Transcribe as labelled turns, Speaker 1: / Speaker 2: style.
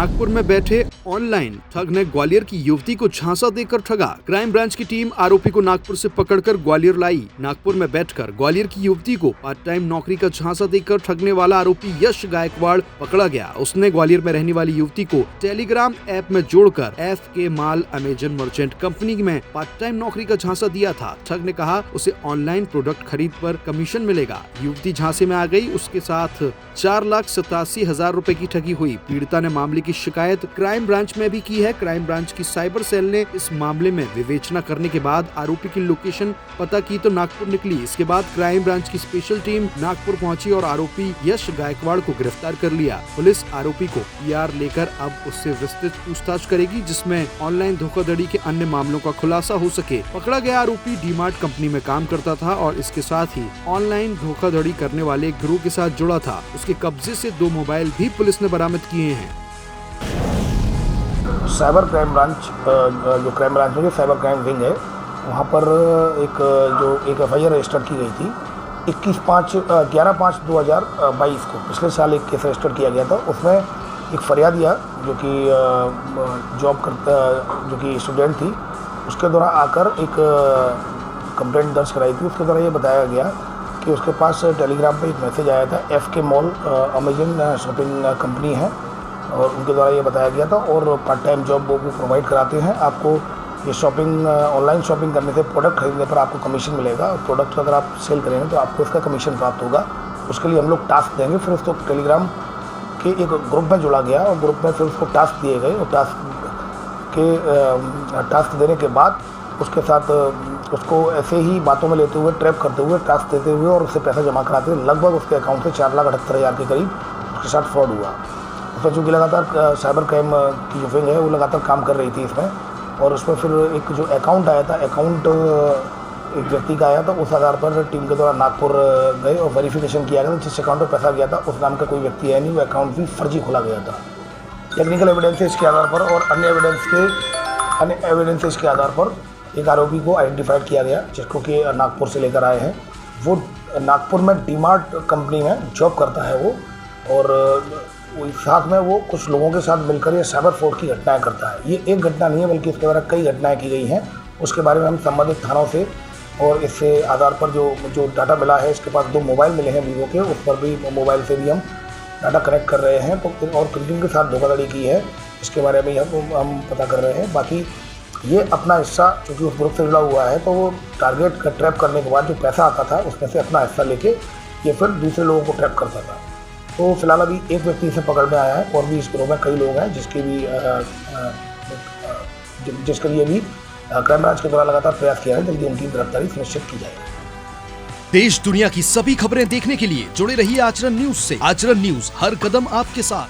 Speaker 1: नागपुर में बैठे ऑनलाइन ठग ने ग्वालियर की युवती को झांसा देकर ठगा। क्राइम ब्रांच की टीम आरोपी को नागपुर से पकड़कर ग्वालियर लाई। नागपुर में बैठकर ग्वालियर की युवती को पार्ट टाइम नौकरी का झांसा देकर ठगने वाला आरोपी यश गायकवाड़ पकड़ा गया। उसने ग्वालियर में रहने वाली युवती को टेलीग्राम ऐप में जोड़कर FK माल अमेजन मर्चेंट कंपनी में पार्ट टाइम नौकरी का झांसा दिया था। ठग ने कहा उसे ऑनलाइन प्रोडक्ट खरीद पर कमीशन मिलेगा। युवती झांसे में आ गई। उसके साथ 4,87,000 रुपए की ठगी हुई। पीड़िता ने मामले की शिकायत क्राइम ब्रांच में भी की है। क्राइम ब्रांच की साइबर सेल ने इस मामले में विवेचना करने के बाद आरोपी की लोकेशन पता की तो नागपुर निकली। इसके बाद क्राइम ब्रांच की स्पेशल टीम नागपुर पहुंची और आरोपी यश गायकवाड़ को गिरफ्तार कर लिया। पुलिस आरोपी को PR लेकर अब उससे विस्तृत पूछताछ करेगी, जिसमें ऑनलाइन धोखाधड़ी के अन्य मामलों का खुलासा हो सके। पकड़ा गया आरोपी डीमार्ट कंपनी में काम करता था और इसके साथ ही ऑनलाइन धोखाधड़ी करने वाले गिरोह के साथ जुड़ा था। उसके कब्जे से 2 मोबाइल भी पुलिस ने बरामद किए हैं।
Speaker 2: साइबर क्राइम ब्रांच जो क्राइम ब्रांच में साइबर क्राइम विंग है, वहाँ पर एक FIR रजिस्टर की गई थी 11/5/2022 को। पिछले साल एक केस रजिस्टर किया गया था। उसमें एक फरियादिया जो कि स्टूडेंट थी, उसके द्वारा आकर एक कंप्लेंट दर्ज कराई थी। उसके द्वारा ये बताया गया कि उसके पास टेलीग्राम पे एक मैसेज आया था। FK mall Amazon shopping company है और उनके द्वारा ये बताया गया था और पार्ट टाइम जॉब वो प्रोवाइड कराते हैं। आपको ये शॉपिंग ऑनलाइन शॉपिंग करने से प्रोडक्ट खरीदने पर आपको कमीशन मिलेगा और प्रोडक्ट अगर आप सेल करेंगे तो आपको इसका कमीशन प्राप्त होगा। उसके लिए हम लोग टास्क देंगे। फिर उसको टेलीग्राम के एक ग्रुप में जोड़ा गया और ग्रुप में फिर उसको टास्क दिए गए और टास्क देने के बाद उसके साथ उसको ऐसे ही बातों में लेते हुए, ट्रैप करते हुए, टास्क देते हुए और उससे पैसा जमा कराते हुए लगभग उसके अकाउंट से 4,78,000 के करीब उसके साथ फ्रॉड हुआ। उसमें चूँकि लगातार साइबर क्राइम की जो विंग है वो लगातार काम कर रही थी इसमें, और उसमें फिर एक जो अकाउंट आया था, अकाउंट एक व्यक्ति का आया था। उस आधार पर टीम के द्वारा नागपुर गए और वेरिफिकेशन किया गया। जिस अकाउंट पर पैसा गया था उस नाम का कोई व्यक्ति है नहीं, वो अकाउंट भी फर्जी खोला गया था। टेक्निकल एविडेंसेस के आधार पर और अन्य एविडेंसेस के आधार पर एक आरोपी को आइडेंटिफाइड किया गया, जिसको कि नागपुर से लेकर आए हैं। वो नागपुर में डीमार्ट कंपनी में जॉब करता है वो, और साथ में वो कुछ लोगों के साथ मिलकर ये साइबर फ्रॉड की घटनाएं करता है। ये एक घटना नहीं है बल्कि इसके द्वारा कई घटनाएं की गई हैं। उसके बारे में हम संबंधित थानों से और इससे आधार पर जो डाटा मिला है, इसके पास 2 मोबाइल मिले हैं वीवो के, उस पर भी मोबाइल से भी हम डाटा कनेक्ट कर रहे हैं। तो और किन के साथ धोखाधड़ी की है इसके बारे में हम पता कर रहे हैं। बाकी ये अपना हिस्सा चूँकि उस ग्रुप से जुड़ा हुआ है, तो वो टारगेट का ट्रैप करने के बाद जो पैसा आता था उसमें से अपना हिस्सा लेके ये फिर दूसरे लोगों को ट्रैप करता था। तो फिलहाल अभी एक व्यक्ति से पकड़ में आया है और भी इस ग्रुप में कई लोग हैं जिसके लिए भी क्राइम ब्रांच के द्वारा लगातार प्रयास किया है। जल्दी उनकी गिरफ्तारी सुनिश्चित की जाएगी।
Speaker 3: देश दुनिया की सभी खबरें देखने के लिए जुड़े रहिए आचरण न्यूज से। आचरण न्यूज, हर कदम आपके साथ।